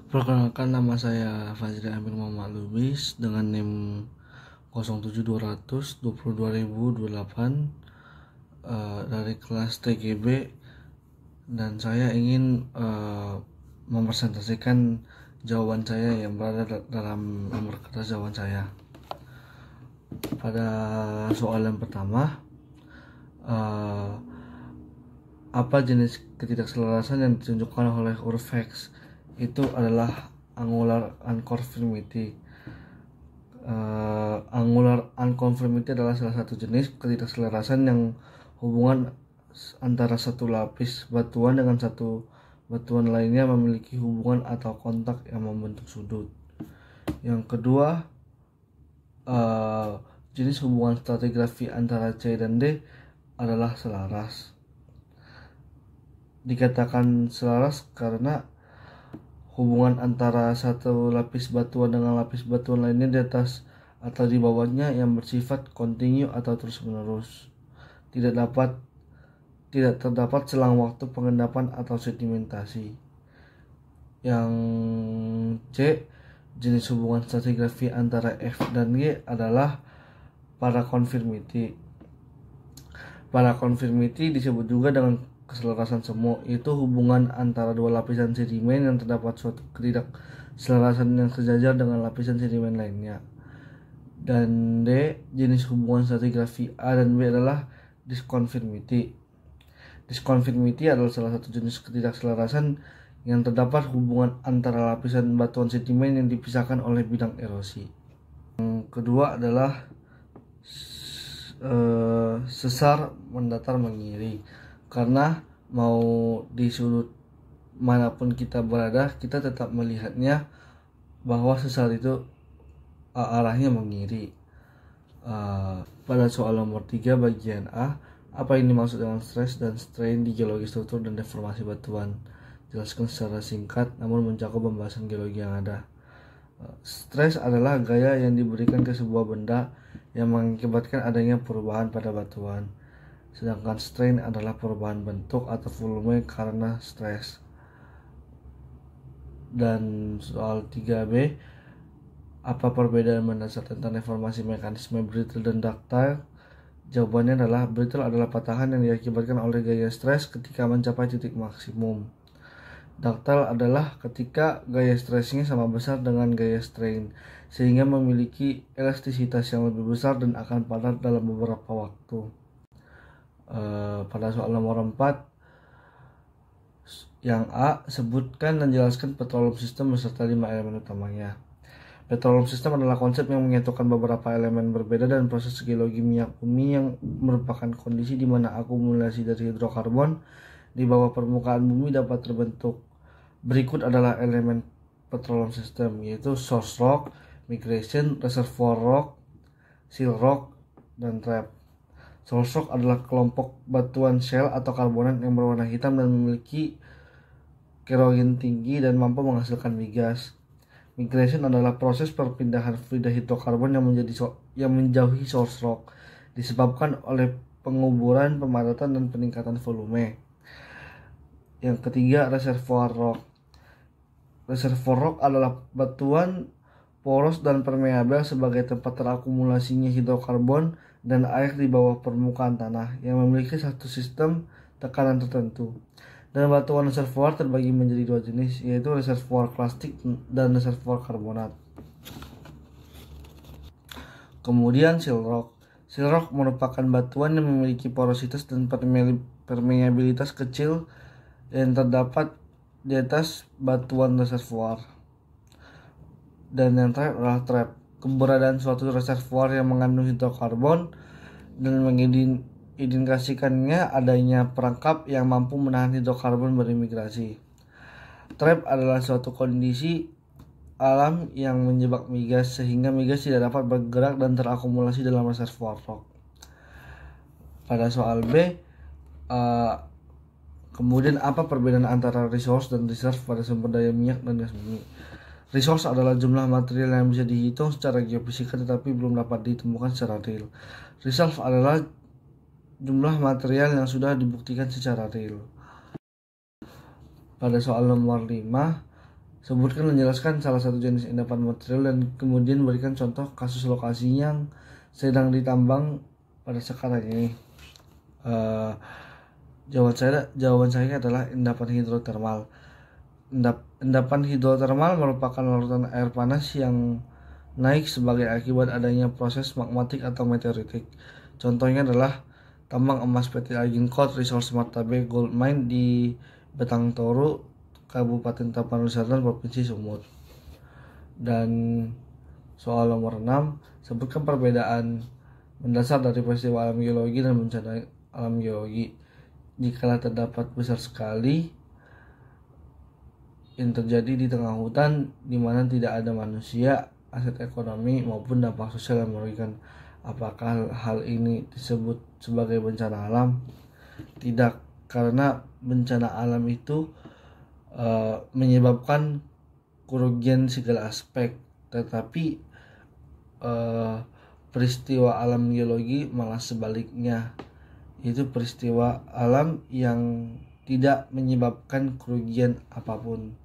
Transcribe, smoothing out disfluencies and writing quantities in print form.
Perkenalkan, nama saya Fajri Amir Muhammad Lubis dengan NIM 07200 22028 dari kelas TGB, dan saya ingin mempresentasikan jawaban saya yang berada dalam nomor kertas jawaban saya. Pada soal yang pertama, apa jenis ketidakselarasan yang ditunjukkan oleh huruf X? Itu adalah angular unconformity. Angular unconformity adalah salah satu jenis ketidakselarasan yang hubungan antara satu lapis batuan dengan satu batuan lainnya memiliki hubungan atau kontak yang membentuk sudut. Yang kedua, jenis hubungan stratigrafi antara C dan D adalah selaras. Dikatakan selaras karena hubungan antara satu lapis batuan dengan lapis batuan lainnya di atas atau di bawahnya yang bersifat kontinu atau terus-menerus. Tidak terdapat selang waktu pengendapan atau sedimentasi. Yang C, jenis hubungan stratigrafi antara F dan G adalah paraconformity. Paraconformity disebut juga dengan keselarasan semu, yaitu hubungan antara dua lapisan sedimen yang terdapat suatu ketidakselarasan yang sejajar dengan lapisan sedimen lainnya. Dan D, jenis hubungan stratigrafi A dan B adalah disconformity. Disconformity adalah salah satu jenis ketidakselarasan yang terdapat hubungan antara lapisan batuan sedimen yang dipisahkan oleh bidang erosi. Yang kedua adalah sesar mendatar mengiri. Karena mau di sudut manapun kita berada, kita tetap melihatnya bahwa sesar itu arahnya mengiri. Pada soal nomor 3 bagian A, apa yang dimaksud dengan stress dan strain di geologi struktur dan deformasi batuan? Jelaskan secara singkat namun mencakup pembahasan geologi yang ada. Stres adalah gaya yang diberikan ke sebuah benda yang mengakibatkan adanya perubahan pada batuan. Sedangkan strain adalah perubahan bentuk atau volume karena stres. Dan soal 3B, apa perbedaan mendasar tentang deformasi mekanisme brittle dan ductile? Jawabannya adalah brittle adalah patahan yang diakibatkan oleh gaya stres ketika mencapai titik maksimum. Ductile adalah ketika gaya stresnya sama besar dengan gaya strain, sehingga memiliki elastisitas yang lebih besar dan akan padat dalam beberapa waktu. Pada soal nomor 4, yang A, sebutkan dan jelaskan petroleum system beserta 5 elemen utamanya. Petroleum system adalah konsep yang menyatukan beberapa elemen berbeda dan proses geologi minyak bumi yang merupakan kondisi di mana akumulasi dari hidrokarbon di bawah permukaan bumi dapat terbentuk. Berikut adalah elemen petroleum system, yaitu source rock, migration, reservoir rock, seal rock, dan trap. Source rock adalah kelompok batuan shale atau karbonat yang berwarna hitam dan memiliki kerogen tinggi dan mampu menghasilkan migas. Migration adalah proses perpindahan fluida hidrokarbon yang menjauhi source rock disebabkan oleh penguburan, pemadatan, dan peningkatan volume. Yang ketiga, reservoir rock. Reservoir rock adalah batuan poros dan permeabel sebagai tempat terakumulasinya hidrokarbon dan air di bawah permukaan tanah yang memiliki satu sistem tekanan tertentu. Dan batuan reservoir terbagi menjadi dua jenis, yaitu reservoir klasik dan reservoir karbonat. Kemudian seal rock. Seal rock merupakan batuan yang memiliki porositas dan permeabilitas kecil yang terdapat di atas batuan reservoir. Dan yang terakhir adalah trap. Keberadaan suatu reservoir yang mengandung hidrokarbon dan mengindikasikannya adanya perangkap yang mampu menahan hidrokarbon berimigrasi. Trap adalah suatu kondisi alam yang menjebak migas sehingga migas tidak dapat bergerak dan terakumulasi dalam reservoir rock. Pada soal B, kemudian apa perbedaan antara resource dan reserve pada sumber daya minyak dan gas bumi? Resource adalah jumlah material yang bisa dihitung secara geofisika tetapi belum dapat ditemukan secara real. Reserve adalah jumlah material yang sudah dibuktikan secara real. Pada soal nomor 5, Sebutkan dan jelaskan salah satu jenis endapan material dan kemudian berikan contoh kasus lokasi yang sedang ditambang pada sekarang ini. Jawaban saya adalah endapan hidrotermal. Endapan hidrotermal merupakan larutan air panas yang naik sebagai akibat adanya proses magmatik atau meteoritik. Contohnya adalah tambang emas PT Agincourt Resource Martabe Gold Mine di Betang Toru, Kabupaten Tapanuli Selatan, Provinsi Sumut. Dan soal nomor 6, sebutkan perbedaan mendasar dari peristiwa alam geologi dan bencana alam geologi. Jikalau terdapat besar sekali yang terjadi di tengah hutan di mana tidak ada manusia, aset ekonomi maupun dampak sosial yang merugikan, apakah hal ini disebut sebagai bencana alam? Tidak, karena bencana alam itu menyebabkan kerugian segala aspek, tetapi peristiwa alam geologi malah sebaliknya, yaitu peristiwa alam yang tidak menyebabkan kerugian apapun.